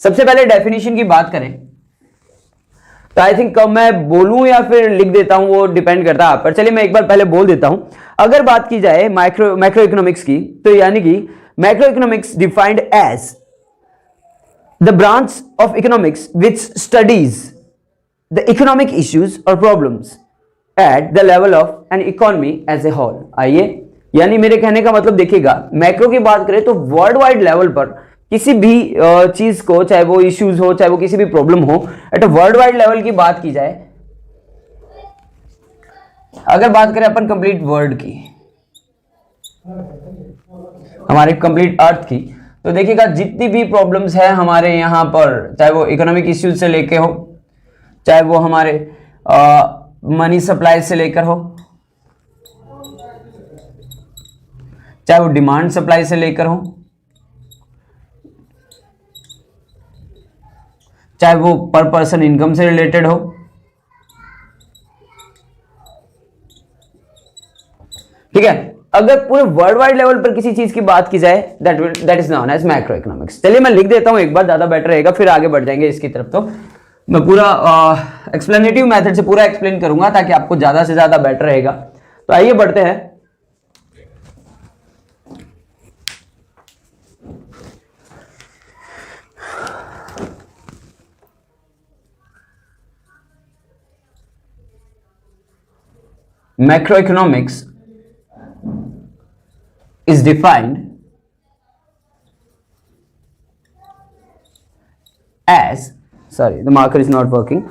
सबसे पहले डेफिनेशन की बात करें तो आई थिंक मैं बोलूं या फिर लिख देता हूं, वो डिपेंड करता है आप पर। चलिए मैं एक बार पहले बोल देता हूं। अगर बात की जाए मैक्रो इकोनॉमिक्स की, तो यानी कि macroeconomics defined as the branch of economics which studies the economic issues और problems at the level of an economy as a whole. आइए, यानी मेरे कहने का मतलब देखिएगा, मैक्रो की बात करें तो वर्ल्ड वाइड लेवल पर किसी भी चीज को, चाहे वो इश्यूज हो, चाहे वो किसी भी प्रॉब्लम हो, एट वर्ल्ड वाइड लेवल की बात की जाए, अगर बात करें अपन कंप्लीट वर्ल्ड की, हमारे कंप्लीट अर्थ की, तो देखिएगा जितनी भी प्रॉब्लम्स है हमारे यहाँ पर, चाहे वो इकोनॉमिक इश्यूज से लेके हो, चाहे वो हमारे मनी सप्लाई से लेकर हो, चाहे वो डिमांड सप्लाई से लेकर हो, चाहे वो पर पर्सन इनकम से रिलेटेड हो, ठीक है। अगर पूरे वर्ल्ड वाइड लेवल पर किसी चीज की बात की जाए, that is known as macroeconomics. चलिए मैं लिख देता हूं एक बार, ज्यादा बेटर रहेगा, फिर आगे बढ़ जाएंगे इसकी तरफ। तो मैं पूरा एक्सप्लेनेटिव मेथड से पूरा एक्सप्लेन करूंगा ताकि आपको ज्यादा से ज्यादा बेटर रहेगा। तो आइए बढ़ते हैं। Macroeconomics is defined as, sorry, the marker is not working,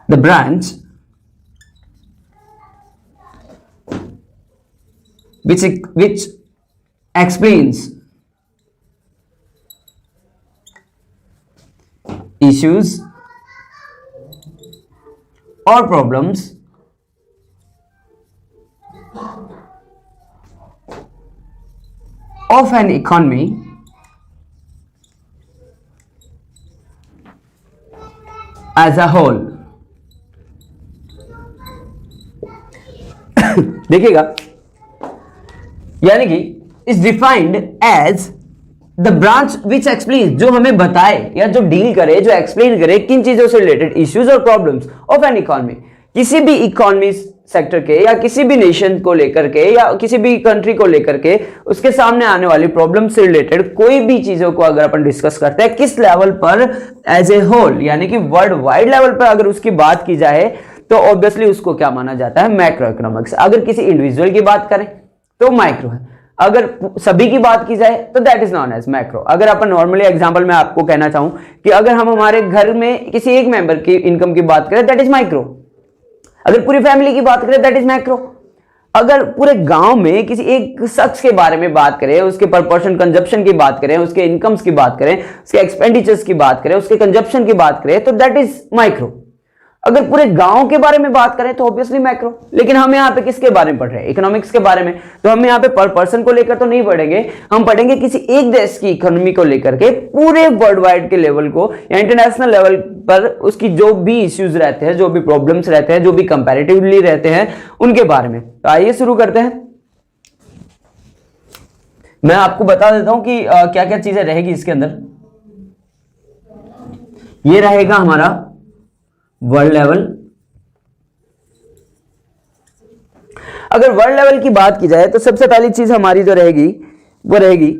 the branch which explains issues or problems of an economy as a whole। देखिएगा, यानी कि is defined as the branch which explain, जो हमें बताए या जो डील करे, जो एक्सप्लेन करे किन चीजों से रिलेटेड, इश्यूज और प्रॉब्लम्स ऑफ एन इकोनॉमी, किसी भी इकोनॉमी सेक्टर के या किसी भी नेशन को लेकर के या किसी भी कंट्री को लेकर के, उसके सामने आने वाली प्रॉब्लम से रिलेटेड कोई भी चीजों को अगर अपन डिस्कस करते हैं किस लेवल पर, एज ए होल, यानी कि वर्ल्ड वाइड लेवल पर अगर उसकी बात की जाए तो ऑब्वियसली उसको क्या माना जाता है, मैक्रो इकोनॉमिक्स। अगर किसी इंडिविजुअल की बात करें तो माइक्रो है, अगर सभी की बात की जाए तो that is non as macro. अगर अपन नॉर्मली एग्जांपल में आपको कहना चाहूं कि अगर हम हमारे घर में किसी एक मेंबर की इनकम की बात करें दैट इज माइक्रो, अगर पूरी फैमिली की बात करें दैट इज मैक्रो, अगर पूरे गांव में किसी एक शख्स के बारे में बात करें, उसके पर पर्सन कंजप्शन की बात करें, उसके इनकम्स की बात करें, उसके एक्सपेंडिचर्स की बात करें, उसके कंजप्शन की बात करें, तो दैट इज माइक्रो। अगर पूरे गांव के बारे में बात करें तो ऑब्वियसली मैक्रो। लेकिन हम यहाँ पे किसके बारे में पढ़ रहे हैं, इकोनॉमिक्स के बारे में, तो हम यहाँ पे पर पर्सन को लेकर तो नहीं पढ़ेंगे, हम पढ़ेंगे किसी एक देश की इकोनॉमी को लेकर के, पूरे वर्ल्ड वाइड के लेवल को या इंटरनेशनल लेवल पर उसकी जो भी इश्यूज रहते हैं, जो भी प्रॉब्लम्स रहते हैं, जो भी कंपैरेटिवली रहते हैं, उनके बारे में। तो आइए शुरू करते हैं। मैं आपको बता देता हूं कि क्या क्या चीजें रहेगी इसके अंदर। ये रहेगा हमारा वर्ल्ड लेवल। अगर वर्ल्ड लेवल की बात की जाए तो सबसे पहली चीज हमारी जो रहेगी वो रहेगी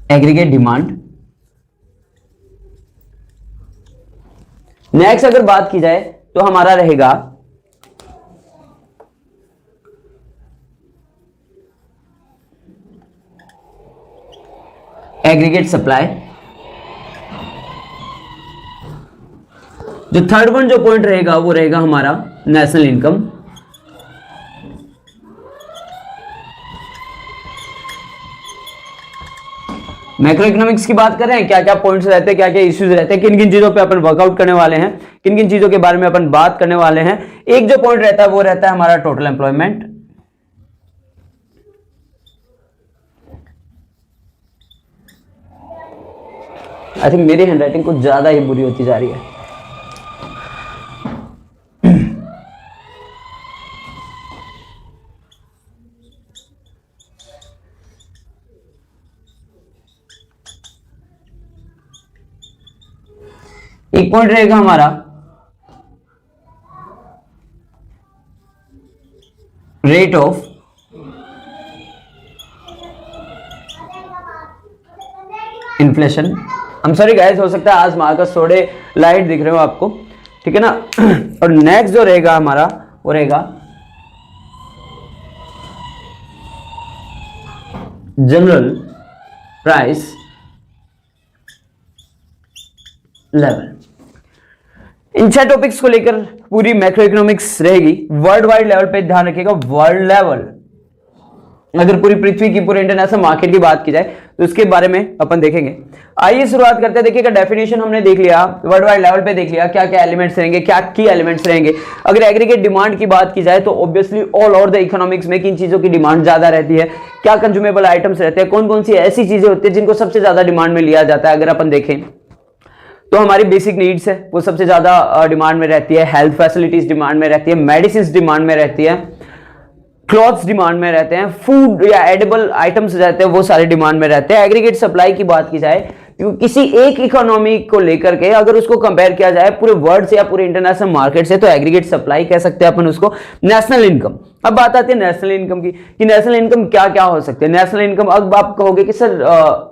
एग्रीगेट डिमांड। नेक्स्ट अगर बात की जाए तो हमारा रहेगा एग्रीगेट सप्लाई। जो थर्ड वन जो पॉइंट रहेगा वो रहेगा हमारा नेशनल इनकम। मैक्रो इकोनॉमिक्स की बात कर रहे हैं, क्या क्या पॉइंट्स रहते हैं, क्या क्या इश्यूज रहते हैं, किन किन चीजों पे अपन वर्कआउट करने वाले हैं, किन किन चीजों के बारे में अपन बात करने वाले हैं। एक जो पॉइंट रहता है वो रहता है हमारा टोटल एम्प्लॉयमेंट। आई थिंक मेरी हैंडराइटिंग कुछ ज्यादा ही बुरी होती जा रही है। एक पॉइंट रहेगा हमारा rate of inflation. I am sorry guys, हो सकता है आज मार्कस थोड़े लाइट दिख रहे हो आपको, ठीक है ना। और नेक्स्ट जो रहेगा हमारा वो रहेगा जनरल प्राइस लेवल। इन 6 टॉपिक्स को लेकर पूरी मैक्रो इकोनॉमिक्स रहेगी। वर्ल्ड वाइड लेवल पे ध्यान रखिएगा, वर्ल्ड लेवल, अगर पूरी पृथ्वी की पूरे इंटरनेशनल मार्केट की बात की जाए तो उसके बारे में अपन देखेंगे। आइए शुरुआत करते हैं। देखिएगा डेफिनेशन हमने देख लिया, वर्ल्ड वाइड लेवल पे देख लिया क्या क्या एलिमेंट्स रहेंगे, क्या की एलिमेंट्स रहेंगे। अगर एग्रीगेट डिमांड की बात की जाए तो obviously all over the economics में किन चीजों की डिमांड ज्यादा रहती है, क्या कंज्यूमेबल आइटम्स रहते हैं, कौन कौन सी ऐसी चीजें होती है जिनको सबसे ज्यादा डिमांड में लिया जाता है। अगर अपन देखें तो हमारी बेसिक नीड्स है वो सबसे ज्यादा डिमांड में रहती है, हेल्थ फैसिलिटीज डिमांड में रहती है, मेडिसिन डिमांड में रहती है, क्लॉथ्स डिमांड में रहते हैं, फूड या एडिबल आइटम्स रहते हैं वो सारे डिमांड में रहते हैं। एग्रीगेट सप्लाई की बात की जाए क्योंकि किसी एक इकोनॉमी को लेकर के अगर उसको कंपेयर किया जाए पूरे वर्ल्ड से या पूरे इंटरनेशनल मार्केट से तो एग्रीगेट सप्लाई कह सकते हैं अपन उसको। नेशनल इनकम, अब बात आती है नेशनल इनकम की कि नेशनल इनकम क्या क्या हो सकते हैं। नेशनल इनकम, अब आप कहोगे कि सर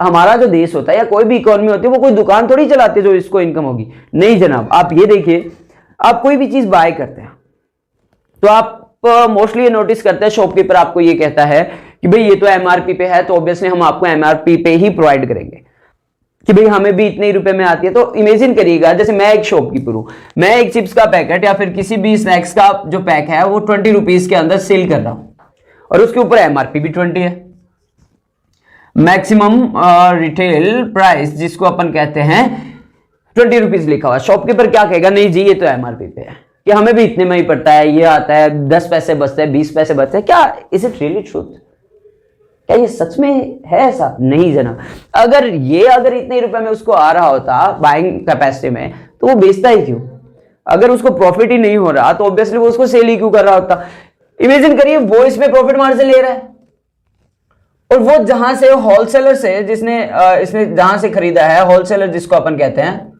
हमारा जो देश होता है या कोई भी इकोनॉमी होती है वो कोई दुकान थोड़ी चलाती है जो इसको इनकम होगी। नहीं जनाब, आप ये देखिए, आप कोई भी चीज बाय करते हैं तो आप मोस्टली ये नोटिस करते हैं शॉपकीपर आपको ये कहता है कि भाई ये तो एमआरपी पे है तो ऑब्वियसली हम आपको एमआरपी पे ही प्रोवाइड करेंगे कि भाई हमें भी इतने ही रुपए में आती है। तो इमेजिन करिएगा जैसे मैं एक शॉपकीपर हूं, मैं एक चिप्स का पैकेट या फिर किसी भी स्नैक्स का जो पैक है वो 20 रुपीज के अंदर सेल कर रहा हूं और उसके ऊपर एमआरपी भी 20 है। मैक्सिमम रिटेल प्राइस जिसको अपन कहते हैं 20 रुपीज लिखा हुआ। शॉपकीपर क्या कहेगा, नहीं जी ये तो एमआरपी पे है कि हमें भी इतने में ही पड़ता है, ये आता है 10 पैसे बचते हैं, 20 पैसे बचते हैं। क्या इज इट रियली ट्रूथ? क्या ये सच में है ऐसा? नहीं जना। अगर इतने रुपए में उसको आ रहा होता बाइंग कैपेसिटी में तो वो बेचता ही क्यों? अगर उसको प्रॉफिट ही नहीं हो रहा तो ऑब्वियसली वो उसको सेल ही क्यों कर रहा होता? इमेजिन करिए वो इसमें प्रॉफिट मार्जिन ले रहा है और वो जहां से होलसेलर से इसने जहां से खरीदा है, होलसेलर जिसको अपन कहते हैं,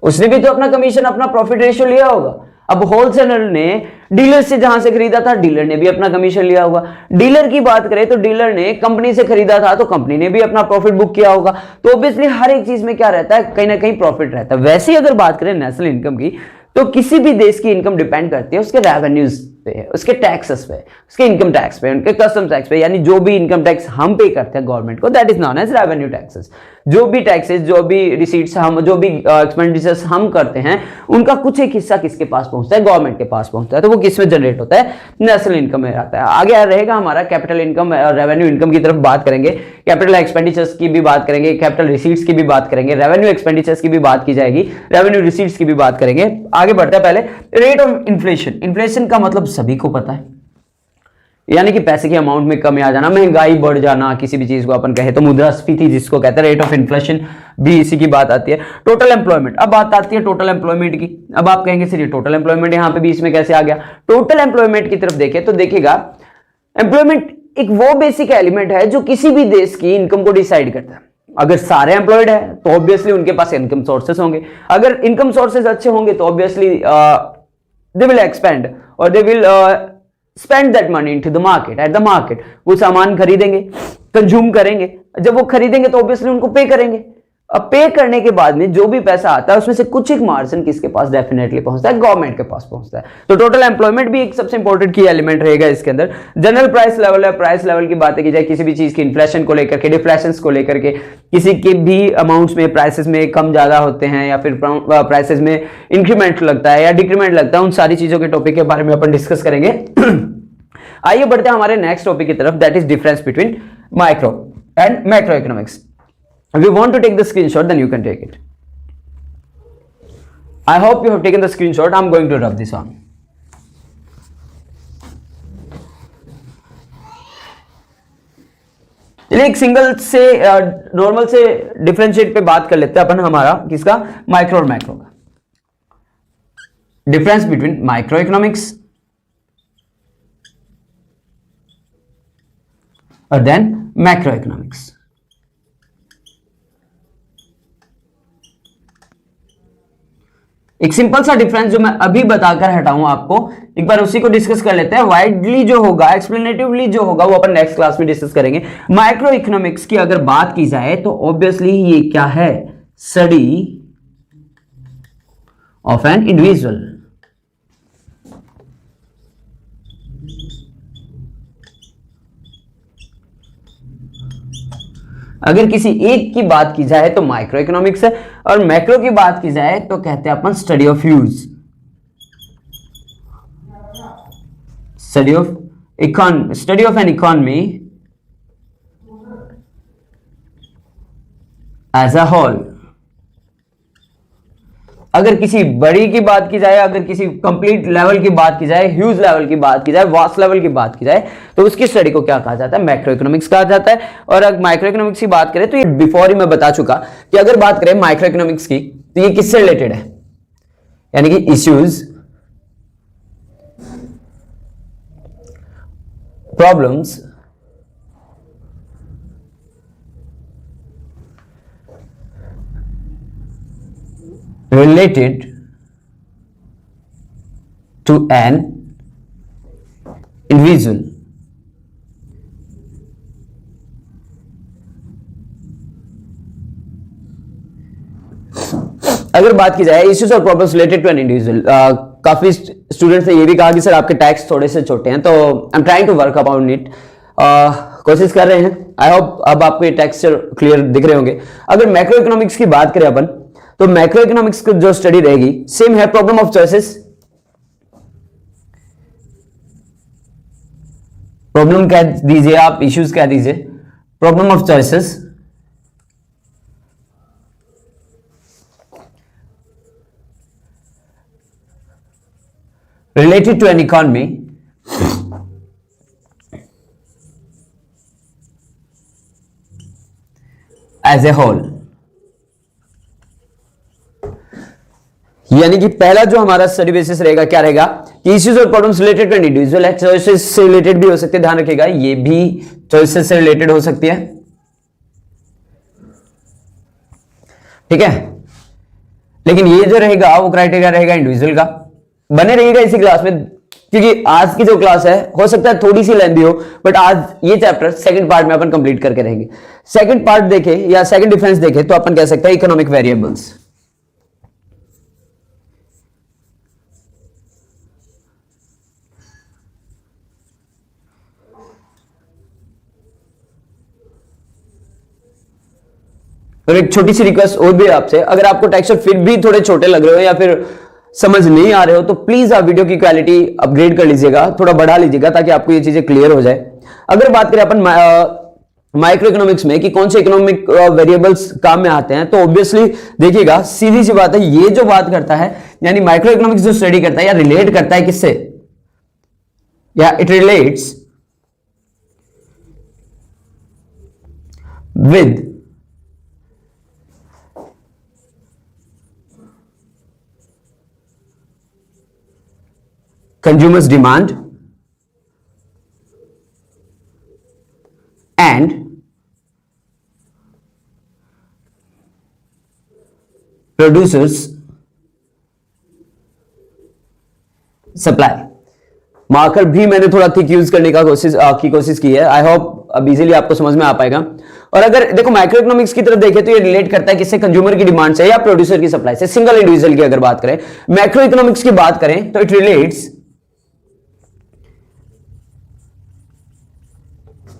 उसने भी तो अपना कमीशन अपना प्रॉफिट रेशियो लिया होगा। अब होलसेलर ने डीलर से जहां से खरीदा था डीलर ने भी अपना कमीशन लिया होगा। डीलर की बात करें तो डीलर ने कंपनी से खरीदा था तो कंपनी ने भी अपना प्रॉफिट बुक किया होगा। तो ऑब्वियसली हर एक चीज में क्या रहता है, कहीं ना कहीं प्रॉफिट रहता है। वैसे ही अगर बात करें नेशनल इनकम की तो किसी भी देश की इनकम डिपेंड करती है उसके रेवेन्यूज पे, उसके टैक्सेस पे, उसके इनकम टैक्स पे, उनके कस्टम टैक्स पे, यानी जो भी इनकम टैक्स हम पे करते हैं गवर्नमेंट को, that is non age revenue taxes. जो भी टैक्सेस, जो भी रिसीट्स हम, जो भी एक्सपेंडिचर्स हम करते हैं उनका कुछ एक हिस्सा किसके पास पहुंचता है, गवर्नमेंट के पास पहुंचता है। तो वो किस में जनरेट होता है, नेशनल इनकम में आता है। आगे रहेगा हमारा कैपिटल इनकम और रेवेन्यू इनकम की तरफ बात करेंगे, कैपिटल एक्सपेंडिचर्स की भी बात करेंगे, कैपिटल रिसीट्स की भी बात करेंगे, रेवेन्यू एक्सपेंडिचर्स की भी बात की जाएगी, रेवेन्यू रिसीट्स की भी बात करेंगे। आगे बढ़ते हैं, पहले रेट ऑफ इन्फ्लेशन। इन्फ्लेशन का मतलब सभी को पता है, यानी कि पैसे की अमाउंट में कमी आ जाना, महंगाई बढ़ जाना, किसी भी चीज को अपन कहे तो मुद्रास्फीति जिसको कहते हैं, रेट ऑफ इन्फ्लेशन भी इसी की बात आती है। टोटल एम्प्लॉयमेंट, अब बात आती है टोटल एम्प्लॉयमेंट की। अब आप कहेंगे सर ये टोटल एम्प्लॉयमेंट यहाँ पे बीच में कैसे आ गया? टोटल एम्प्लॉयमेंट की तरफ देखें तो देखिएगा एम्प्लॉयमेंट एक वो बेसिक एलिमेंट है जो किसी भी देश की इनकम को डिसाइड करता है। अगर सारे एम्प्लॉयड है तो ऑब्वियसली उनके पास इनकम सोर्सेस होंगे। अगर इनकम सोर्सेस अच्छे होंगे तो ऑब्वियसली दे विल एक्सपेंड और they will spend that money into the market, at the market. वो सामान खरीदेंगे, कंज्यूम करेंगे, जब वो खरीदेंगे तो ऑब्वियसली उनको पे करेंगे। अब पे करने के बाद में जो भी पैसा आता है उसमें से कुछ एक मार्जिन किसके पास डेफिनेटली पहुंचता है, गवर्नमेंट के पास पहुंचता है। तो टोटल एम्प्लॉयमेंट भी एक सबसे इंपॉर्टेंट की एलिमेंट रहेगा इसके अंदर। जनरल प्राइस लेवल है, प्राइस लेवल की बातें की जाए किसी भी चीज की इन्फ्लेशन को लेकर के, डिफ्लेशन को लेकर के, किसी के भी अमाउंट्स में प्राइसेस में कम ज्यादा होते हैं या फिर प्राइसेस में इंक्रीमेंट लगता है या डिक्रीमेंट लगता है, उन सारी चीजों के टॉपिक के बारे में अपन डिस्कस करेंगे। आइए बढ़ते हैं हमारे नेक्स्ट टॉपिक की तरफ, that is difference between micro and macro economics. If you want to take the screenshot, then you can take it. I hope you have taken the screenshot. I'm going to rub this on. चलिए एक single से normal से differentiate पे बात कर लेते हैं अपन, हमारा किसका, माइक्रो और मैक्रो का। डिफरेंस बिटवीन माइक्रो इकोनॉमिक्स और देन मैक्रो इकोनॉमिक्स। एक सिंपल सा डिफरेंस जो मैं अभी बताकर हटाऊं आपको, एक बार उसी को डिस्कस कर लेते हैं। वाइडली जो होगा, एक्सप्लेनेटिवली जो होगा, वो अपन नेक्स्ट क्लास में डिस्कस करेंगे। माइक्रो इकोनॉमिक्स की अगर बात की जाए तो ऑब्वियसली ये क्या है, स्टडी ऑफ एन इंडिविजुअल। अगर किसी एक की बात की जाए तो माइक्रो इकोनॉमिक्स है, और मैक्रो की बात की जाए तो कहते हैं अपन study of huge, study of an economy as a whole. अगर किसी बड़ी की बात की जाए, अगर किसी कंप्लीट लेवल की बात की जाए, ह्यूज लेवल की बात की जाए, वास्ट लेवल की बात की जाए, तो उसकी स्टडी को क्या कहा जाता है, मैक्रो इकोनॉमिक्स कहा जाता है। और अगर माइक्रो इकोनॉमिक्स की बात करें तो ये बिफोर ही मैं बता चुका कि अगर बात करें माइक्रो इकोनॉमिक्स की तो ये किससे रिलेटेड है, यानी कि issues, problems, related to an individual। अगर बात की जाए इश्यूज और problems related to an individual, काफी स्टूडेंट्स ने ये भी कहा कि सर आपके टैक्स थोड़े से छोटे हैं, तो I am trying to work about it, कोशिश कर रहे हैं। आई होप अब आपको ये टैक्स क्लियर दिख रहे होंगे। अगर मैक्रो इकोनॉमिक्स की बात करें अपन, तो मैक्रो इकोनॉमिक्स की जो स्टडी रहेगी सेम है, प्रॉब्लम ऑफ चॉइसेस। प्रॉब्लम कह दीजिए आप, इश्यूज कह दीजिए, problem of choices, related to an economy as a whole. यानी कि पहला जो हमारा स्टडी बेसिस रहेगा क्या रहेगा कि इश्यूज और प्रॉब्लम्स रिलेटेड टू इंडिविजुअल है, चॉइसेस से रिलेटेड भी हो सकते हैं, ध्यान रखिएगा ये भी चॉइसेस से रिलेटेड हो सकती है, ठीक है। लेकिन ये जो रहेगा वो क्राइटेरिया रहेगा इंडिविजुअल का। बने रहिएगा इसी क्लास में, क्योंकि आज की जो क्लास है हो सकता है थोड़ी सी लेंथी हो, बट आज ये चैप्टर सेकंड पार्ट में अपन कंप्लीट करके रहेंगे। सेकंड पार्ट देखे या सेकंड डिफरेंस देखे तो अपन कह सकते हैं इकोनॉमिक वेरिएबल्स। और एक छोटी सी रिक्वेस्ट और भी आपसे, अगर आपको टेक्सचर फिर भी थोड़े छोटे लग रहे हो या फिर समझ नहीं आ रहे हो तो प्लीज आप वीडियो की क्वालिटी अपग्रेड कर लीजिएगा, थोड़ा बढ़ा लीजिएगा ताकि आपको ये चीजें क्लियर हो जाए। अगर बात करें अपन माइक्रो इकोनॉमिक्स में कि कौन से इकोनॉमिक वेरिएबल्स काम में आते हैं, तो ऑब्वियसली देखिएगा सीधी सी बात है, ये जो बात करता है यानी माइक्रो इकोनॉमिक्स जो स्टडी करता है या रिलेट करता है किससे, या it relates with consumers demand and producers supply। Marker भी मैंने थोड़ा थिक यूज करने का कोशिश की है। आई होप अब इजीली आपको समझ में आ पाएगा। और अगर देखो माइक्रो इकोनॉमिक्स की तरफ देखें तो ये रिलेट करता है किससे, कंज्यूमर की डिमांड से या प्रोड्यूसर की सप्लाई से, सिंगल इंडिविजुअल की अगर बात करें। मैक्रो इकोनॉमिक्स की बात करें तो it relates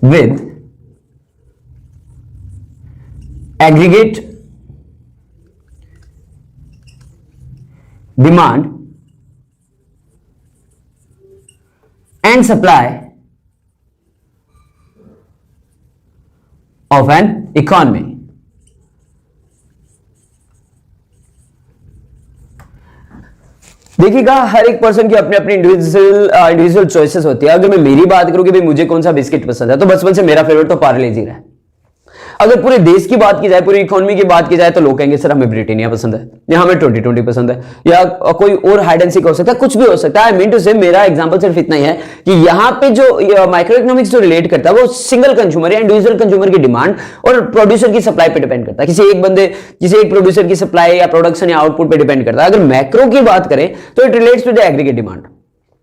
with aggregate demand and supply of an economy। देखिएगा हर एक पर्सन की अपनी अपनी इंडिविजुअल चॉइसेस होती है। अगर मैं मेरी बात करूं कि भाई मुझे कौन सा बिस्किट पसंद है, तो बचपन से मेरा फेवरेट तो पार्ले जी रहा है। अगर पूरे देश की बात की जाए, पूरी इकोनॉमी की बात की जाए, तो लोग कहेंगे सर हमें ब्रिटेनिया पसंद है या हमें 2020 पसंद है या कोई और हाइड एंड सीक हो सकता है, कुछ भी हो सकता है। आई मीन टू से मेरा एग्जांपल सिर्फ इतना ही है कि यहां पे जो माइक्रो इकोनॉमिक्स जो रिलेट करता है वो सिंगल कंज्यूमर या इंडिविजुअल कंज्यूमर की डिमांड और प्रोड्यूसर की सप्लाई पे डिपेंड करता है। किसी एक प्रोड्यूसर की सप्लाई या प्रोडक्शन या आउटपुट पे डिपेंड करता है। अगर मैक्रो की बात करें तो it relates to the aggregate demand,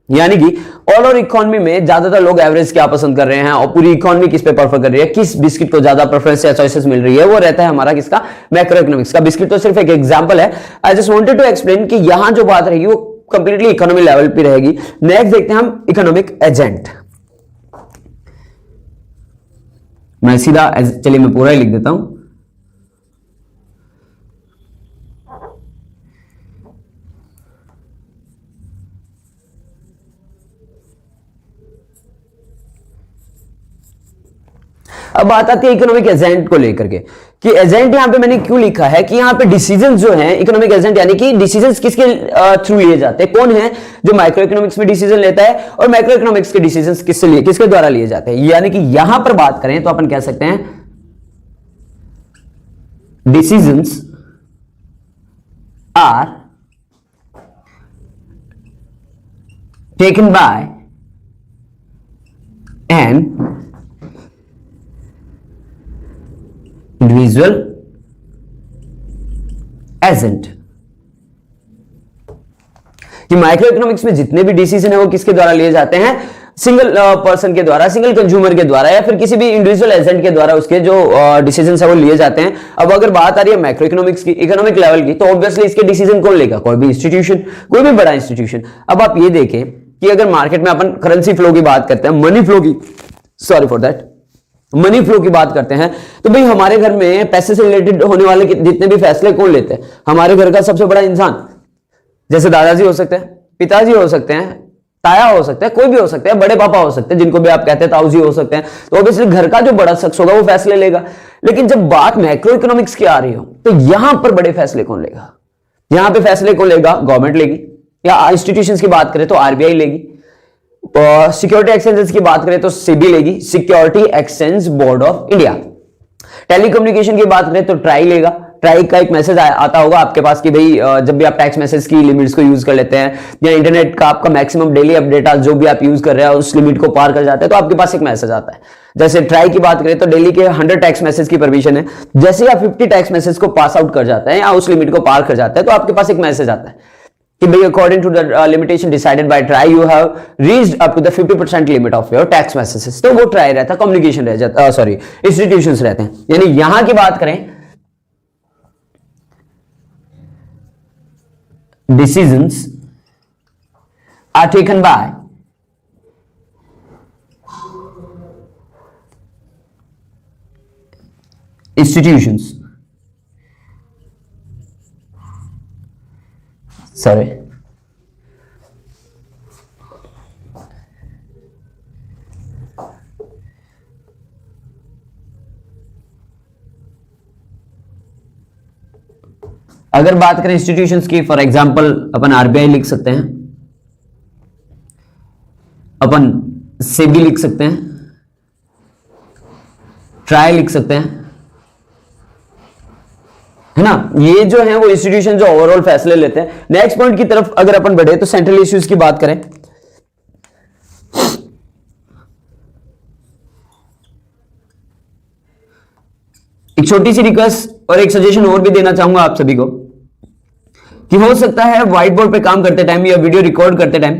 यानी कि ऑल ओवर इकोनॉमी में ज्यादातर लोग एवरेज क्या पसंद कर रहे हैं और पूरी इकोनॉमी किस पे प्रेफर कर रही है, किस बिस्किट को ज्यादा प्रेफरेंस या चॉइसेस मिल रही है, वो रहता है हमारा किसका, मैक्रो इकोनॉमिक्स का। बिस्किट तो सिर्फ एक एग्जांपल है। I just wanted to explain कि यहां जो बात रहेगी वो कंप्लीटली इकोनॉमी लेवल पे रहेगी। नेक्स्ट देखते हैं हम इकोनॉमिक एजेंट। मैं सीधा चलिए मैं पूरा ही लिख देता हूं। अब बात आती है इकोनॉमिक एजेंट को लेकर के कि एजेंट यहां पे मैंने क्यों लिखा है कि यहां पे डिसीजंस जो हैं इकोनॉमिक एजेंट, यानी कि डिसीजंस किसके थ्रू लिए जाते हैं, कौन है जो माइक्रो इकोनॉमिक्स में डिसीजन लेता है और माइक्रो इकोनॉमिक्स के डिसीजंस किसके द्वारा लिए जाते हैं। यानी कि यहां पर बात करें तो अपन कह सकते हैं decisions are taken by an individual agent. कि माइक्रो इकोनॉमिक्स में जितने भी डिसीजन है वो किसके द्वारा लिए जाते हैं, सिंगल पर्सन के द्वारा, सिंगल कंज्यूमर के द्वारा या फिर किसी भी इंडिविजुअल एजेंट के द्वारा उसके जो डिसीजन है वो लिए जाते हैं। अब अगर बात आ रही है मैक्रो इकोनॉमिक्स की, इकोनॉमिक लेवल की, तो ऑब्वियसली इसके डिसीजन कौन लेगा, कोई भी इंस्टीट्यूशन, कोई भी बड़ा इंस्टीट्यूशन। अब आप ये देखें कि अगर मार्केट में अपन करेंसी फ्लो की बात करते हैं, मनी फ्लो की, sorry for that, money flow की बात करते हैं, तो भाई हमारे घर में पैसे से रिलेटेड होने वाले जितने भी फैसले कौन लेते हैं, हमारे घर का सबसे बड़ा इंसान, जैसे दादाजी हो सकते हैं, पिताजी हो सकते हैं, ताया हो सकता है, कोई भी हो सकता है, बड़े पापा हो सकते हैं, जिनको भी आप कहते हैं ताऊ जी हो सकते हैं। तो ऑब्वियसली घर का जो बड़ा शख्स होगा वो फैसले लेगा। लेकिन जब बात मैक्रो इकोनॉमिक्स की आ रही हो तो यहां पर बड़े फैसले कौन लेगा, यहां पे फैसले कौन लेगा, गवर्नमेंट लेगी, या इंस्टीट्यूशंस की बात करें तो आरबीआई लेगी, सिक्योरिटी एक्सचेंजेस की बात करें तो सेबी लेगी, security exchange board of India. Telecommunication की बात करें तो ट्राई लेगा। ट्राई का एक मैसेज आता होगा आपके पास कि भाई जब भी आप टैक्स मैसेज की लिमिट्स को यूज कर लेते हैं या इंटरनेट का आपका मैक्सिमम डेली अपडेट जो भी आप यूज कर रहे हैं उस लिमिट को पार कर जाते हैं तो आपके पास एक मैसेज आता है। जैसे ट्राई की बात करें तो डेली के 100 टैक्स मैसेज की परमिशन है, जैसे आप 50 टैक्स मैसेज को पास आउट कर जाते हैं या उस लिमिट को पार कर जाते हैं तो आपके पास एक मैसेज आता है कि भाई according to the limitation decided by TRAI you have reached up to the 50% limit of your text messages. तो वो ट्राई रहता है, कम्युनिकेशन रह जाता, सॉरी इंस्टीट्यूशंस रहते हैं। यानी यहां की बात करें decisions are taken by institutions, sorry अगर बात करें इंस्टीट्यूशंस की, फॉर एग्जांपल अपन आरबीआई लिख सकते हैं, अपन सेबी लिख सकते हैं, ट्राई लिख सकते हैं, है ना। ये जो है वो इंस्टीट्यूशन जो ओवरऑल फैसले लेते हैं। नेक्स्ट पॉइंट की तरफ अगर अपन बढ़े तो सेंट्रल इश्यूज की बात करें, एक छोटी सी रिक्वेस्ट और एक सजेशन और भी देना चाहूंगा आप सभी को कि हो सकता है व्हाइट बोर्ड पे काम करते टाइम या वीडियो रिकॉर्ड करते टाइम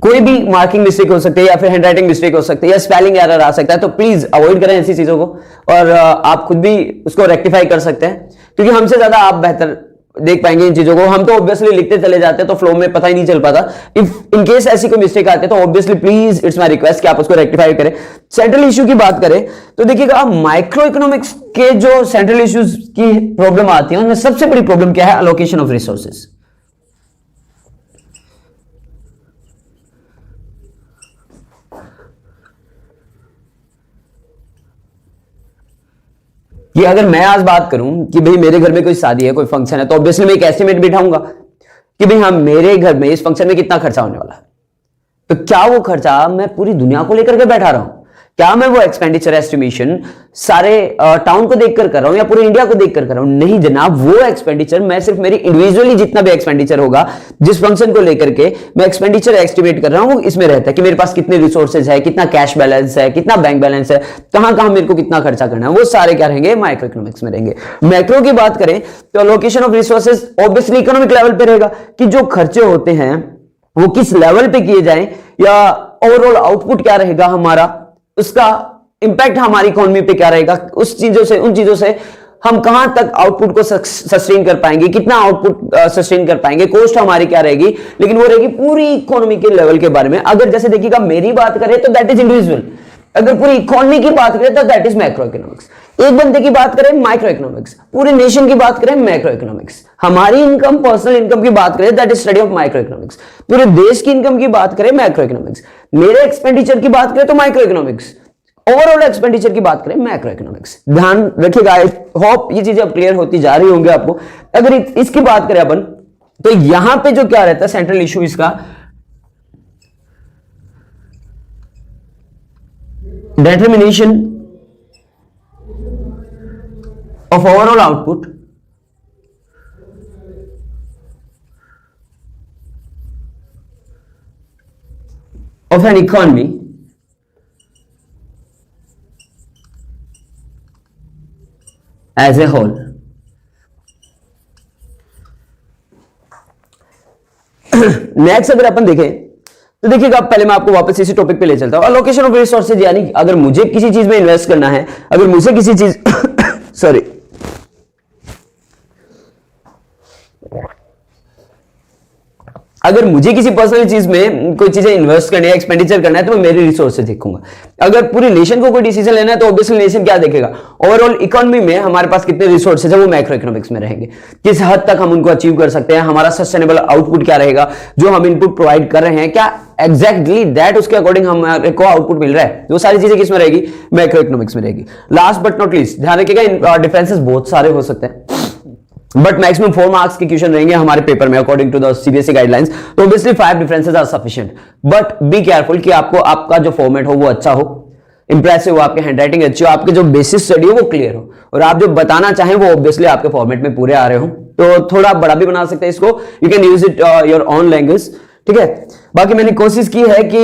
कोई भी मार्किंग मिस्टेक हो सकती है या फिर हैंडराइटिंग मिस्टेक हो सकती है या स्पेलिंग एरर आ सकता है, तो प्लीज अवॉइड करें ऐसी चीजों को और आप खुद भी उसको रेक्टिफाई कर सकते हैं क्योंकि हमसे ज्यादा आप बेहतर देख पाएंगे इन चीजों को। हम तो ऑब्वियसली लिखते चले जाते हैं तो फ्लो में पता ही नहीं चल पाता। इफ इन केस ऐसी कोई मिस्टेक आती है तो obviously please it's my request कि आप उसको रेक्टिफाई करें। सेंट्रल इश्यू की बात करें तो देखिएगा माइक्रो इकोनॉमिक्स के जो सेंट्रल इश्यूज की प्रॉब्लम आती है उनमें सबसे बड़ी प्रॉब्लम क्या है, अलोकेशन ऑफ रिसोर्सेज। कि अगर मैं आज बात करूं कि भाई मेरे घर में कोई शादी है, कोई फंक्शन है, तो ऑब्वियसली मैं एक एस्टिमेट बिठाऊंगा कि भाई हाँ मेरे घर में इस फंक्शन में कितना खर्चा होने वाला है। तो क्या वो खर्चा मैं पूरी दुनिया को लेकर के बैठा रहा हूं क्या मैं वो एक्सपेंडिचर एस्टिमेशन सारे टाउन को देखकर कर रहा हूं या पूरे इंडिया को देखकर कर रहा हूं? नहीं जनाब, वो एक्सपेंडिचर मैं सिर्फ मेरी इंडिविजुअली जितना भी एक्सपेंडिचर होगा जिस फंक्शन को लेकर के मैं एक्सपेंडिचर एस्टिमेट कर रहा हूं, वो इसमें रहता है कि मेरे पास कितने रिसोर्सेज है, कितना कैश बैलेंस है, कितना बैंक बैलेंस है, कहां कहां मेरे को कितना खर्चा करना है, वो सारे क्या रहेंगे? माइक्रो इकोनॉमिक्स में रहेंगे। मैक्रो की बात करें तो allocation of resources obviously economic level पे रहेगा कि जो खर्चे होते हैं वो किस लेवल पे किए जाएं या ओवरऑल आउटपुट क्या रहेगा हमारा, उसका इंपैक्ट हमारी इकोनॉमी पे क्या रहेगा, उस चीजों से उन चीजों से हम कहां तक आउटपुट को सस्टेन कर पाएंगे, कितना आउटपुट सस्टेन कर पाएंगे, कॉस्ट हमारी क्या रहेगी, लेकिन वो रहेगी पूरी इकोनॉमी के लेवल के बारे में। अगर जैसे देखिएगा मेरी बात करें तो दैट इज इंडिविजुअल, अगर पूरी इकोनॉमी की बात करें तो दैट इज मैक्रो इकोनॉमिक्स, एक बंदे की बात करें माइक्रो इकोनॉमिक्स, पूरे नेशन की बात करें मैक्रो इकोनॉमिक्स, हमारी इनकम पर्सनल इनकम की बात करें that is study of micro economics, पूरे देश की इनकम की बात करें मैक्रो इकोनॉमिक्स, मेरे एक्सपेंडिचर की बात करें तो माइक्रो इकोनॉमिक्स, ओवरऑल एक्सपेंडिचर की बात करें मैक्रो इकोनॉमिक्स। ध्यान रखिएगा, आई होप ये चीजें अब क्लियर होती जा रही होंगी आपको। अगर इसकी बात करें अपन तो यहां पे जो क्या रहता है सेंट्रल इशू इसका determination of overall output of an economy as a whole। Next अगर अपन देखें तो देखिएगा, पहले मैं आपको वापस इसी टॉपिक पे ले चलता हूं। अलोकेशन ऑफ रिसोर्सेज, यानी अगर मुझे किसी चीज में इन्वेस्ट करना है, अगर मुझे किसी चीज सॉरी अगर मुझे किसी पर्सनल चीज में कोई चीजें इन्वेस्ट करनी है, एक्सपेंडिचर करना है, तो मैं मेरे रिसोर्सेज देखूंगा। अगर पूरी नेशन को कोई डिसीजन लेना है तो ऑब्वियसली नेशन क्या देखेगा, ओवरऑल इकोनॉमी में हमारे पास कितने रिसोर्सेज है, वो मैक्रो इकोनॉमिक्स में रहेंगे, किस हद तक हम उनको अचीव कर सकते हैं, हमारा सस्टेनेबल आउटपुट क्या रहेगा, जो हम इनपुट प्रोवाइड कर रहे हैं क्या एग्जैक्टली दैट उसके अकॉर्डिंग हमारे को आउटपुट मिल रहा है, वो सारी चीजें किसमें रहेगी? मैक्रो इकोनॉमिक्स में रहेगी। लास्ट बट नॉट लीस्ट ध्यान रखिएगा, डिफरेंसेस बहुत सारे हो सकते हैं बट मैक्सिमम 4 मार्क्स के क्वेश्चन रहेंगे हमारे पेपर में according to the CBSE guidelines. तो obviously 5 differences are sufficient, but be careful कि आपको आपका जो फॉर्मेट हो वो अच्छा हो, इंप्रेसिव हो, आपके हैंडराइटिंग अच्छी हो, आपके जो बेसिस स्टडी हो वो क्लियर हो, और आप जो बताना चाहें वो ऑब्वियसली आपके फॉर्मेट में पूरे आ रहे हो। तो थोड़ा बड़ा भी बना सकते हैं इसको, you can use it your own language, ठीक है। बाकी मैंने कोशिश की है कि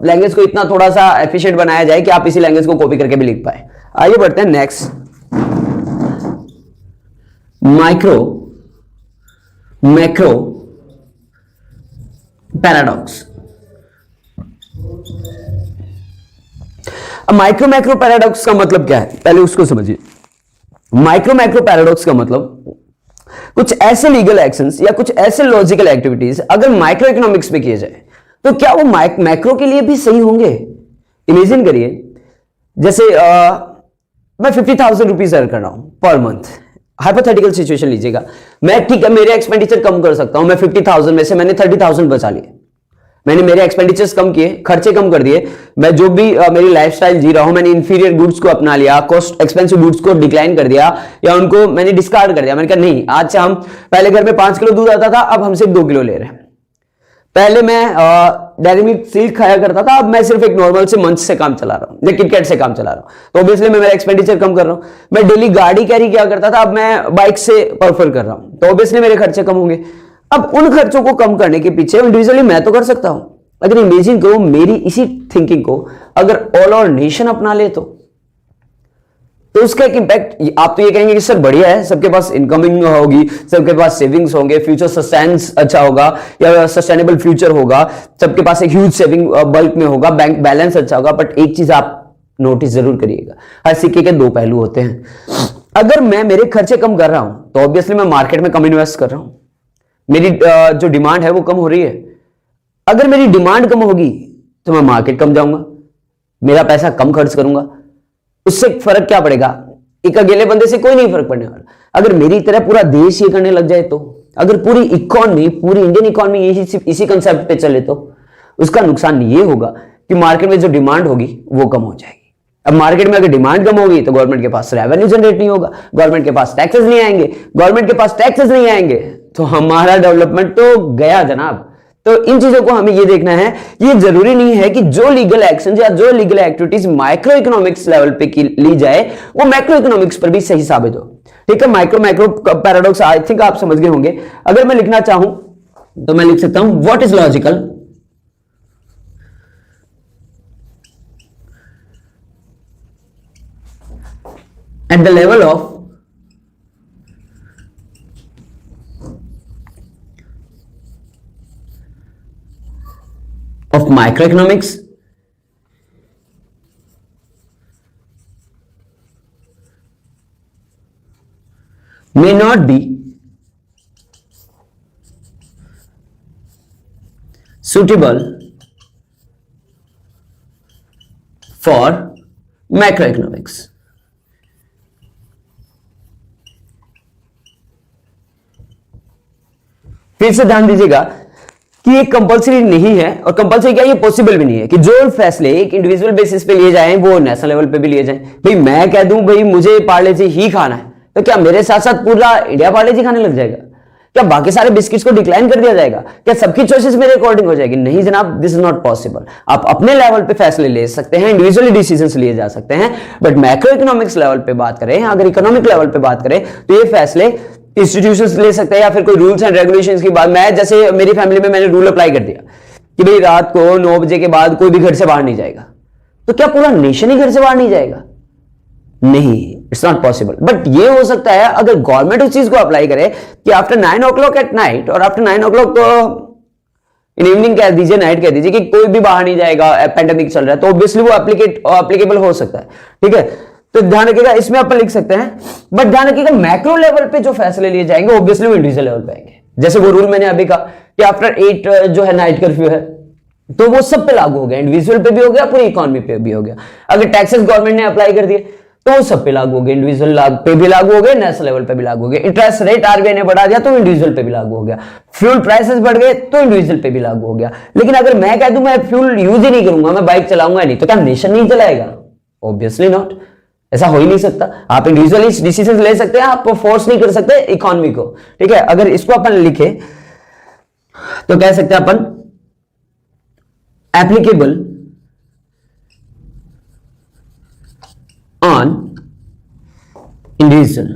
लैंग्वेज को इतना थोड़ा सा एफिशिएंट बनाया जाए कि आप इसी लैंग्वेज को कॉपी करके भी लिख पाए। आइए बढ़ते हैं नेक्स्ट, माइक्रो मैक्रो पैराडॉक्स। अब माइक्रो मैक्रो पैराडॉक्स का मतलब क्या है, पहले उसको समझिए। माइक्रो मैक्रो पैराडॉक्स का मतलब कुछ ऐसे लीगल एक्शंस या कुछ ऐसे लॉजिकल एक्टिविटीज अगर माइक्रो इकोनॉमिक्स में किए जाए तो क्या वो मैक्रो के लिए भी सही होंगे। इमेजिन करिए, जैसे मैं 50,000 रुपीज अर्न कर रहा हूं पर मंथ, हाइपोथेटिकल सिचुएशन लीजिएगा, मैं ठीक है मेरे एक्सपेंडिचर कम कर सकता हूं, मैं 50,000 में से मैंने 30,000 बचा लिए, मैंने मेरे एक्सपेंडिचर्स कम किए, खर्चे कम कर दिए, मैं जो भी मेरी लाइफस्टाइल जी रहा हूं मैंने इंफीरियर गुड्स को अपना लिया, कॉस्ट एक्सपेंसिव गुड्स को डिक्लाइन कर दिया या उनको मैंने डिस्कार्ड कर दिया। मैंने कहा नहीं, आज से हम, पहले घर में 5 किलो दूध आता था, अब हम सिर्फ 2 किलो ले रहे हैं। पहले मैं डेयरी मिल्क सिल्क खाया करता था, अब मैं सिर्फ एक नॉर्मल से मंच से काम चला रहा हूं या किटकैट से काम चला रहा हूं, तो ऑब्वियसली मैं मेरा एक्सपेंडिचर कम कर रहा हूं। मैं डेली गाड़ी कैरी किया करता था, अब मैं बाइक से प्रेफर कर रहा हूं, तो ऑब्वियसली मेरे खर्चे कम होंगे। अब उन खर्चों को कम करने के पीछे इंडिविजुअली मैं तो कर सकता हूं। अगर इमेजिन करो मेरी इसी थिंकिंग को अगर ऑल ओवर नेशन अपना ले तो उसका एक इंपैक्ट, आप तो ये कहेंगे कि सर बढ़िया है, सबके पास इनकमिंग होगी, सबके पास सेविंग्स होंगे, फ्यूचर सस्टेंस अच्छा होगा या सस्टेनेबल फ्यूचर होगा, सबके पास एक ह्यूज सेविंग बल्क में होगा, बैंक बैलेंस अच्छा होगा। बट एक चीज आप नोटिस जरूर करिएगा, हर सिक्के के 2 पहलू होते हैं। अगर मैं मेरे खर्चे कम कर रहा हूं तो ऑब्वियसली मैं मार्केट में कम इन्वेस्ट कर रहा हूं, मेरी जो डिमांड है वो कम हो रही है। अगर मेरी डिमांड कम होगी तो मैं मार्केट कम जाऊंगा, मेरा पैसा कम खर्च करूंगा, उससे फर्क क्या पड़ेगा? एक अकेले बंदे से कोई नहीं फर्क पड़ने वाला। अगर मेरी तरह पूरा देश ये करने लग जाए तो, अगर पूरी इकोनॉमी, पूरी इंडियन इकोनॉमी इसी कंसेप्ट पे चले तो उसका नुकसान ये होगा कि मार्केट में जो डिमांड होगी वो कम हो जाएगी। अब मार्केट में अगर डिमांड कम होगी तो गवर्नमेंट के पास रेवेन्यू जनरेट नहीं होगा, गवर्नमेंट के पास टैक्सेस नहीं आएंगे, गवर्नमेंट के पास टैक्सेस नहीं आएंगे तो हमारा डेवलपमेंट तो गया जनाब। तो इन चीजों को हमें ये देखना है, ये जरूरी नहीं है कि जो लीगल एक्शन या जो legal activities micro economics level पे ली जाए वो मैक्रो इकोनॉमिक्स पर भी सही साबित हो। ठीक है, माइक्रो पैराडॉक्स आई थिंक आप समझ गए होंगे। अगर मैं लिखना चाहूं तो मैं लिख सकता हूं what is logical eight the level of microeconomics may not be suitable for macroeconomics। फिर से ध्यान दीजिएगा कि ये कंपलसरी नहीं है, और कंपलसरी क्या, ये पॉसिबल भी नहीं है कि जो फैसले एक इंडिविजुअल बेसिस पे लिए जाएं वो नेशनल लेवल पे भी लिए जाएं। भाई मैं कह दूं भाई मुझे पार्ले जी ही खाना है, तो क्या मेरे साथ साथ पूरा इंडिया पार्ले जी खाने लग जाएगा? क्या बाकी सारे बिस्किट्स को डिक्लाइन कर दिया जाएगा? क्या सबकी चॉइसेस मेरे अकॉर्डिंग हो जाएगी? नहीं जनाब, दिस इज नॉट पॉसिबल। आप अपने लेवल पे फैसले ले सकते हैं, इंडिविजुअली डिसीजंस लिए जा सकते हैं, बट मैक्रो इकोनॉमिक्स लेवल पे बात करें, अगर इकोनॉमिक लेवल पे बात करें तो ये फैसले इंस्टीट्यूशंस ले सकते हैं या फिर कोई रूल्स एंड रेगुलेशंस की बात। मैं जैसे मेरी फैमिली में मैंने रूल अप्लाई कर दिया कि भाई रात को 9 बजे के बाद कोई भी घर से बाहर नहीं जाएगा, तो क्या पूरा नेशन ही घर से बाहर नहीं जाएगा? नहीं, इट्स नॉट पॉसिबल। बट ये हो सकता है अगर गवर्नमेंट उस चीज को अप्लाई करे कि आफ्टर 9 o'clock एट नाइट और आफ्टर 9 o'clock इन इवनिंग कह दीजिए, नाइट कह दीजिए कि कोई भी बाहर नहीं जाएगा, पेंडेमिक चल रहा है, तो ऑब्वियसली वो एप्लीकेबल हो सकता है। ठीक है, तो ध्यान रखिएगा, इसमें अपन लिख सकते हैं, बट ध्यान रखिएगा मैक्रो लेवल पे जो फैसले लिए जाएंगे ऑब्वियसली वो इंडिविजुअल लेवल पे आएंगे। जैसे वो रूल मैंने अभी कहा कि आफ्टर 8 जो है नाइट कर्फ्यू है, तो वो सब पे लागू हो गया, इंडिविजुअल पे भी हो गया, पूरी इकोनॉमी पे भी हो गया। अगर टैक्सेस गवर्नमेंट ने अप्लाई कर दिए तो वो सब पे लागू हो गए, इंडिविजुअल पे भी लागू हो गए, नेशनल लेवल पे भी लागू हो गए। इंटरेस्ट रेट आरबीआई ने बढ़ा दिया तो इंडिविजुअल पे भी लागू हो गया। फ्यूल प्राइसेस बढ़ गए तो इंडिविजुअल पे भी लागू हो गया। लेकिन अगर मैं कह दूं मैं फ्यूल यूज ही नहीं करूंगा, मैं बाइक चलाऊंगा नहीं, तो क्या नेशन नहीं चलाएगा? ऑब्वियसली नॉट, ऐसा हो ही नहीं सकता। आप इंडिविजुअली डिसीजन ले सकते हैं, आप फोर्स नहीं कर सकते इकोनॉमी को। ठीक है, अगर इसको अपन लिखे तो कह सकते हैं अपन एप्लीकेबल ऑन इंडिविजुअल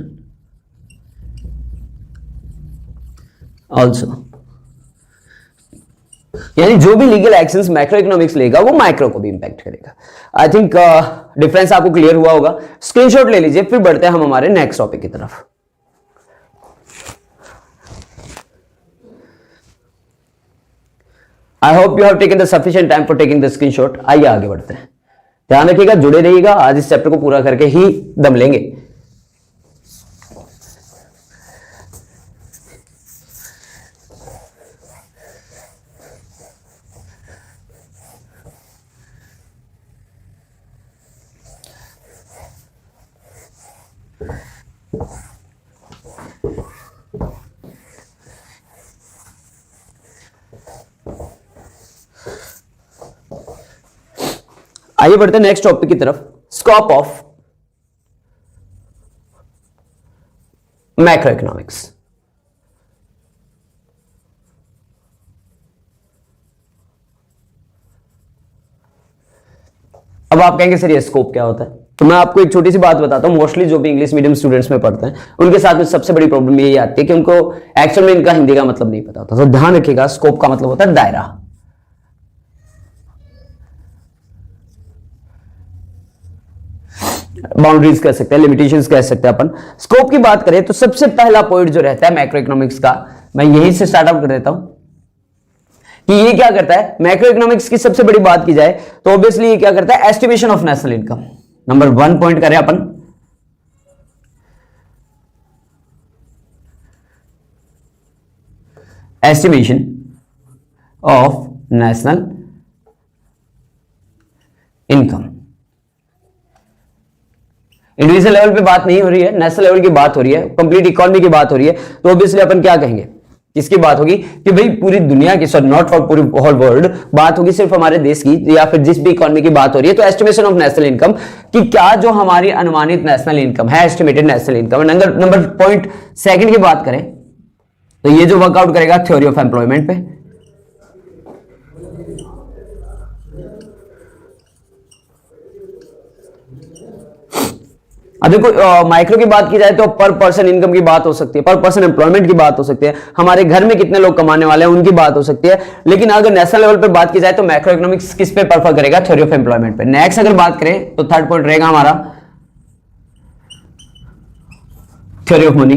ऑल्सो, यानी जो भी लीगल एक्शंस मैक्रो इकोनॉमिक्स लेगा वो माइक्रो को भी इंपैक्ट करेगा। आई थिंक डिफरेंस आपको क्लियर हुआ होगा। स्क्रीनशॉट ले लीजिए, फिर बढ़ते हैं हम हमारे नेक्स्ट टॉपिक की तरफ। I hope you have taken the sufficient time for taking the screenshot. आइए आगे बढ़ते हैं, ध्यान रखिएगा, जुड़े रहिएगा, आज इस चैप्टर को पूरा करके ही दम लेंगे। आइए बढ़ते हैं नेक्स्ट टॉपिक की तरफ, स्कोप ऑफ मैक्रो इकोनॉमिक्स। अब आप कहेंगे सर ये स्कोप क्या होता है? तो मैं आपको एक छोटी सी बात बताता हूं। मोस्टली जो भी इंग्लिश मीडियम स्टूडेंट्स में पढ़ते हैं उनके साथ में सबसे बड़ी प्रॉब्लम यही आती है कि उनको एक्चुअल में इनका हिंदी का मतलब नहीं पता होता। तो ध्यान रखिएगा, स्कोप का मतलब होता है दायरा। बाउंड्रीज कह सकते हैं, लिमिटेशंस कह सकते हैं अपन। स्कोप की बात करें तो सबसे पहला पॉइंट जो रहता है मैक्रो इकोनॉमिक्स का, मैं यहीं से स्टार्ट आउट कर देता हूं कि ये क्या करता है। मैक्रो इकोनॉमिक्स की सबसे बड़ी बात की जाए तो ऑब्वियसली ये क्या करता है, estimation of national income. Number 1 point करें अपन, estimation of national income. Individual level पे बात नहीं हो रही है, नेशनल लेवल की बात हो रही है, कंप्लीट इकोनॉमी की बात हो रही है। तो ऑब्वियसली अपन क्या कहेंगे, किसकी बात होगी कि भाई पूरी दुनिया की, सॉरी नॉट फॉर पूरी होल वर्ल्ड, बात होगी सिर्फ हमारे देश की या फिर जिस भी इकोनॉमी की बात हो रही है। तो एस्टिमेशन ऑफ नेशनल इनकम कि क्या जो हमारी अनुमानित नेशनल इनकम है, estimated national income. Number point second की बात करें तो ये जो वर्कआउट करेगा थ्योरी ऑफ एम्प्लॉयमेंट पे, अब देखो माइक्रो की बात की जाए तो पर पर्सन इनकम की बात हो सकती है, पर पर्सन एम्प्लॉयमेंट की बात हो सकती है, हमारे घर में कितने लोग कमाने वाले हैं उनकी बात हो सकती है। लेकिन अगर नेशनल लेवल पे बात की जाए तो मैक्रो इकोनॉमिक्स किस पे प्रेफर करेगा? थ्योरी ऑफ एम्प्लॉयमेंट पे। नेक्स्ट अगर बात करें तो थर्ड पॉइंट रहेगा हमारा theory of money.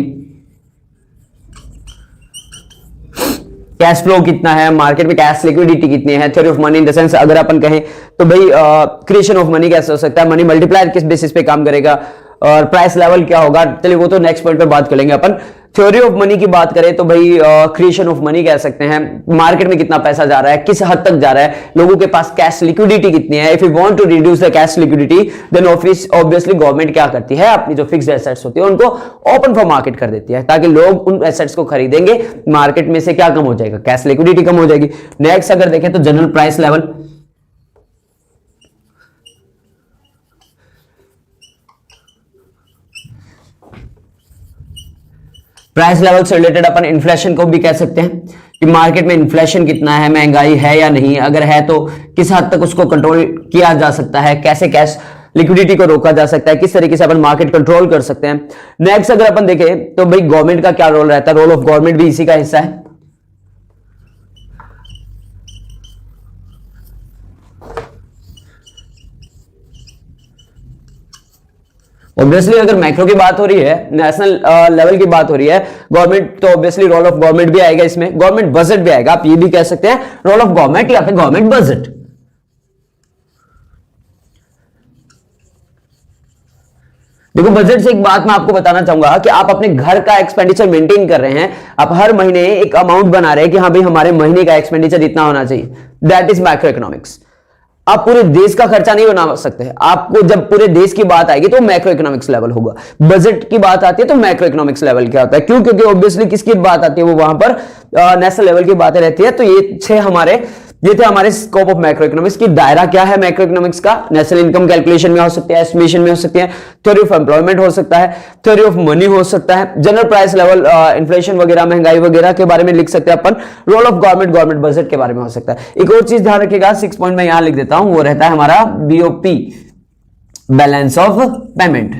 Cash flow कितना है, मार्केट में कैश लिक्विडिटी कितनी है। Theory of money in the sense अगर अपन कहें तो भाई क्रिएशन ऑफ मनी कैसे हो सकता है, मनी मल्टीप्लायर किस बेसिस पे काम करेगा, और प्राइस लेवल क्या होगा। चलिए वो तो नेक्स्ट पॉइंट पे बात कर लेंगे अपन। थ्योरी ऑफ मनी की बात करें तो भाई क्रिएशन ऑफ मनी कह सकते हैं, मार्केट में कितना पैसा जा रहा है, किस हद तक जा रहा है, लोगों के पास कैश लिक्विडिटी कितनी है। If you want to reduce the cash liquidity then obviously government क्या करती है, अपनी जो फिक्स्ड एसेट्स होती है उनको ओपन फॉर मार्केट कर देती है, ताकि लोग उन एसेट्स को खरीदेंगे। मार्केट में से क्या कम हो जाएगा? कैश लिक्विडिटी कम हो जाएगी। नेक्स्ट अगर देखें तो general price level. Price level से रिलेटेड अपन इन्फ्लेशन को भी कह सकते हैं कि मार्केट में इन्फ्लेशन कितना है, महंगाई है या नहीं, अगर है तो किस हद तक उसको कंट्रोल किया जा सकता है, कैसे कैश लिक्विडिटी को रोका जा सकता है, किस तरीके से अपन मार्केट कंट्रोल कर सकते हैं। नेक्स्ट अगर अपन देखें तो भाई गवर्नमेंट का क्या रोल रहता है, रोल ऑफ गवर्नमेंट भी इसी का हिस्सा है। ऑब्वियसली अगर मैक्रो की बात हो रही है, नेशनल लेवल की बात हो रही है, गवर्नमेंट तो ऑब्वियसली रोल ऑफ गवर्नमेंट भी आएगा इसमें, गवर्नमेंट बजट भी आएगा। आप ये भी कह सकते हैं रोल ऑफ गवर्नमेंट या फिर गवर्नमेंट बजट। देखो बजट से एक बात मैं आपको बताना चाहूंगा कि आप अपने घर का एक्सपेंडिचर मेंटेन कर रहे हैं, आप हर महीने एक अमाउंट बना रहे हैं कि हाँ भाई हमारे महीने का एक्सपेंडिचर इतना होना चाहिए, दैट इज मैक्रो इकोनॉमिक्स। आप पूरे देश का खर्चा नहीं बना सकते। आपको जब पूरे देश की बात आएगी तो मैक्रो इकोनॉमिक्स लेवल होगा। बजट की बात आती है तो मैक्रो इकोनॉमिक्स लेवल क्या होता है, क्यों? क्योंकि ऑब्वियसली किसकी बात आती है, वो वहां पर नेशनल लेवल की बातें रहती है। तो ये थे हमारे स्कोप ऑफ मैक्रो इकोनॉमिक्स की। दायरा क्या है मैक्रो इकोनॉमिक्स का? नेशनल इनकम कैलकुलेशन में हो सकती है, एस्टिमेशन में हो सकती है, थ्योरी ऑफ एम्प्लॉयमेंट हो सकता है, थ्योरी ऑफ मनी हो सकता है, जनरल प्राइस लेवल, इन्फ्लेशन वगैरह, महंगाई वगैरह के बारे में लिख सकते हैं अपन, रोल ऑफ गवर्नमेंट बजट के बारे में हो सकता है। एक और चीज ध्यान रखिएगा, 6 पॉइंट में यहां लिख देता हूं, वो रहता है हमारा BOP, balance of payment.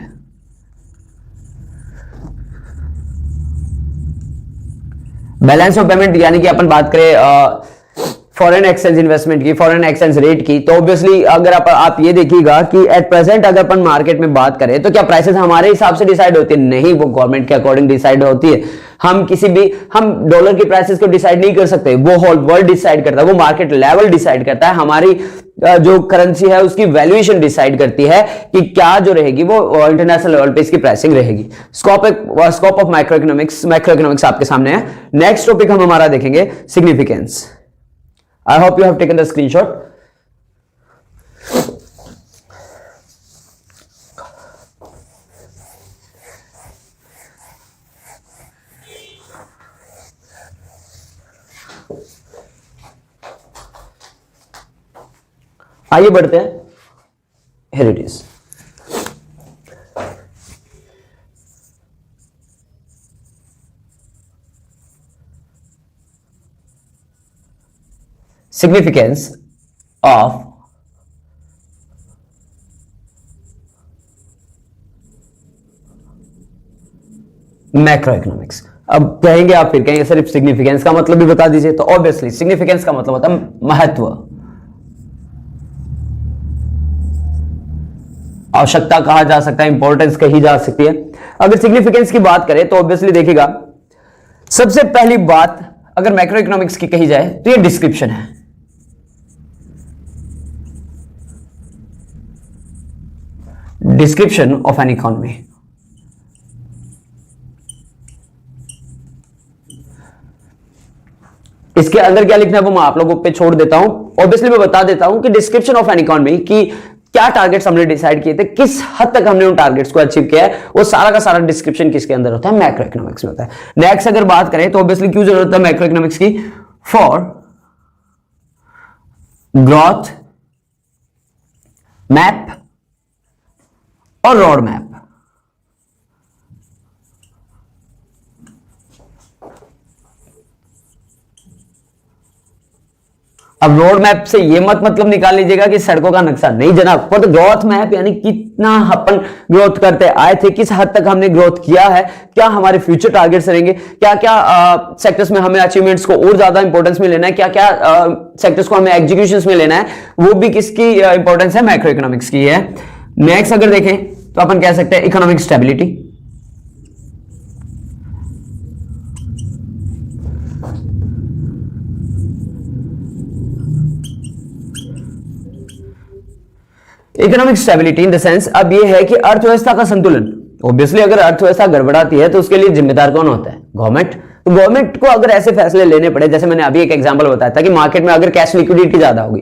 Balance of payment यानी कि अपन बात करें फॉरेन एक्सचेंज इन्वेस्टमेंट की, फॉरेन एक्सचेंज रेट की, तो ऑब्वियसली अगर आप ये देखिएगा कि एट प्रेजेंट अगर अपन मार्केट में बात करें तो क्या प्राइसेस हमारे हिसाब से डिसाइड होती है? नहीं, वो गवर्नमेंट के अकॉर्डिंग डिसाइड होती है। हम डॉलर की प्राइसेस को डिसाइड नहीं कर सकते, वो होल वर्ल्ड डिसाइड करता है, वो मार्केट लेवल डिसाइड करता है। हमारी जो करेंसी है उसकी वैल्यूएशन डिसाइड करती है कि क्या जो रहेगी वो इंटरनेशनल लेवल पे इसकी प्राइसिंग रहेगी। स्कोप ऑफ मैक्रो इकोनॉमिक्स आपके सामने है। नेक्स्ट टॉपिक हम हमारा देखेंगे significance. I hope you have taken the screenshot. आइए बढ़ते हैं, here it is. Significance of macro economics. अब कहेंगे आप, फिर कहेंगे सिर्फ सिग्निफिकेंस का मतलब भी बता दीजिए, तो ऑब्वियसली सिग्निफिकेंस का मतलब होता है महत्व, आवश्यकता कहा जा सकता है, इंपॉर्टेंस कही जा सकती है। अगर सिग्निफिकेंस की बात करें तो ऑब्वियसली देखिएगा, सबसे पहली बात अगर मैक्रो इकोनॉमिक्स की कही जाए तो ये डिस्क्रिप्शन है। Description of an economy. इसके अंदर क्या लिखना है वो मैं आप लोगों पे छोड़ देता हूं। ऑब्वियसली मैं बता देता हूं कि डिस्क्रिप्शन ऑफ एन इकोनॉमी की क्या टारगेट्स हमने डिसाइड किए थे, किस हद तक हमने उन टारगेट्स को अचीव किया है, वो सारा का सारा डिस्क्रिप्शन किसके अंदर होता है? मैक्रो इकोनॉमिक्स में होता है। नेक्स्ट अगर बात करें तो ऑब्वियसली क्यों जरूरत है मैक्रो इकोनॉमिक्स की? फॉर ग्रोथ मैप और रोड मैप। अब रोड मैप से ये मत मतलब निकाल लीजिएगा कि सड़कों का नक्शा, नहीं जनाब। फॉर द ग्रोथ मैप यानी कितना अपन ग्रोथ करते आए थे, किस हद तक हमने ग्रोथ किया है, क्या हमारे फ्यूचर टारगेट्स रहेंगे, क्या क्या सेक्टर्स में हमें अचीवमेंट्स को और ज्यादा इंपॉर्टेंस में लेना है, क्या क्या सेक्टर्स को हमें एग्जीक्यूशंस में लेना है, वो भी किसकी इंपॉर्टेंस है, मैक्रो इकोनॉमिक्स की है। नेक्स्ट अगर देखें तो अपन कह सकते हैं economic stability. Economic stability in the sense अब ये है कि अर्थव्यवस्था का संतुलन। ऑब्वियसली अगर अर्थव्यवस्था गड़बड़ाती है तो उसके लिए जिम्मेदार कौन होता है, गवर्नमेंट। तो गवर्नमेंट को अगर ऐसे फैसले लेने पड़े, जैसे मैंने अभी एक एग्जांपल बताया था कि मार्केट में अगर कैश लिक्विडिटी ज्यादा होगी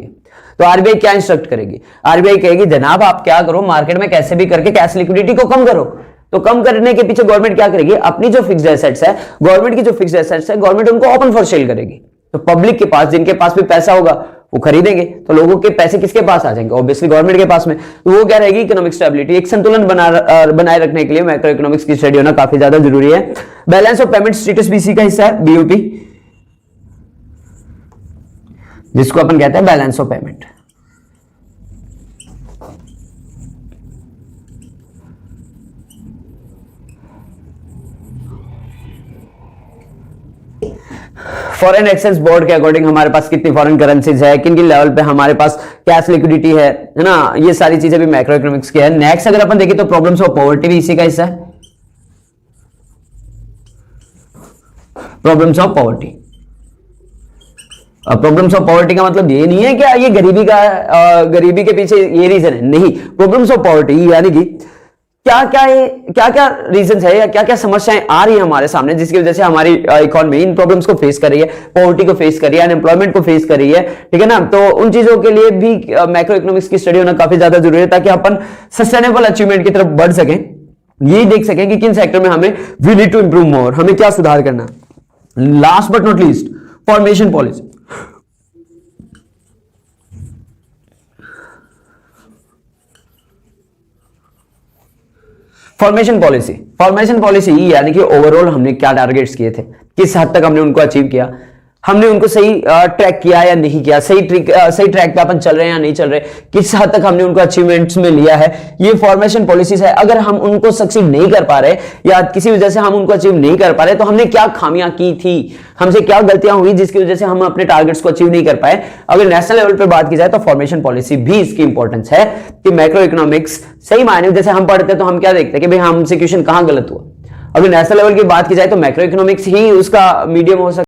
तो आरबीआई क्या इंस्ट्रक्ट करेगी, आरबीआई कहेगी जनाब आप क्या करो, मार्केट में कैसे भी करके कैश लिक्विडिटी को कम करो। तो कम करने के पीछे गवर्नमेंट क्या करेगी, अपनी जो फिक्स्ड एसेट्स है, गवर्नमेंट की जो फिक्स्ड एसेट्स है, गवर्नमेंट उनको ओपन फॉर सेल करेगी। तो पब्लिक के पास, जिनके पास भी पैसा होगा वो खरीदेंगे, तो लोगों के पैसे किसके पास आ जाएंगे, ऑब्वियसली गवर्नमेंट के पास में। तो वो क्या रहेगी, इकोनॉमिक स्टेबिलिटी। एक संतुलन बनाए रखने के लिए मैक्रो इकोनॉमिक्स की स्टडी होना काफी ज्यादा जरूरी है। बैलेंस ऑफ पेमेंट स्टेटस भी इसी का हिस्सा है, बीओपी, जिसको अपन कहते हैं balance of payment. Foreign exchange board के अकॉर्डिंग हमारे पास कितनी फॉरेन करेंसीज है, किन किन लेवल पे हमारे पास कैश लिक्विडिटी है ना, ये सारी चीजें भी मैक्रो इकोनॉमिक्स की है। नेक्स्ट अगर अपन देखें तो प्रॉब्लम्स ऑफ पॉवर्टी भी इसी का हिस्सा है, problems of poverty. Problems of poverty का मतलब ये नहीं है कि ये गरीबी का गरीबी के पीछे ये रीजन है, नहीं। प्रॉब्लम्स ऑफ पॉवर्टी यानी कि क्या क्या रीजंस है या क्या क्या समस्याएं आ रही है हमारे सामने, जिसकी वजह से हमारी इकोनॉमी इन प्रॉब्लम्स को फेस कर रही है, पॉवर्टी को फेस कर रही है, अनएम्प्लॉयमेंट को फेस कर रही है, ठीक है ना। तो उन चीजों के लिए भी मैक्रो इकोनॉमिक्स की स्टडी होना काफी ज्यादा जरूरी है, ताकि अपन सस्टेनेबल अचीवमेंट की तरफ बढ़ सकें, ये देख सकें कि किन सेक्टर में हमें वी नीड टू इंप्रूव मोर, हमें क्या सुधार करना। Last but not least, formation policy. Formation policy यानी कि ओवरऑल हमने क्या टारगेट्स किए थे, किस हद तक हमने उनको अचीव किया, हमने उनको सही ट्रैक किया या नहीं किया, सही ट्रैक पे अपन चल रहे हैं या नहीं चल रहे, किस हद तक हमने उनको अचीवमेंट्स में लिया है, ये फॉर्मेशन पॉलिसीज है। अगर हम उनको सक्सीड नहीं कर पा रहे या किसी वजह से हम उनको अचीव नहीं कर पा रहे, तो हमने क्या खामियां की थी, हमसे क्या गलतियां हुई जिसकी वजह से हम अपने टारगेट्स को अचीव नहीं कर पाए। अगर नेशनल लेवल पर बात की जाए तो फॉर्मेशन पॉलिसी भी इसकी इंपॉर्टेंस है कि मैक्रो इकोनॉमिक्स सही मायने जैसे हम पढ़ते हैं तो हम क्या देखते हैं कि भाई हमसे क्वेश्चन कहां गलत हुआ। अगर नेशनल लेवल की बात की जाए तो मैक्रो इकोनॉमिक्स ही उसका मीडियम हो सकता है।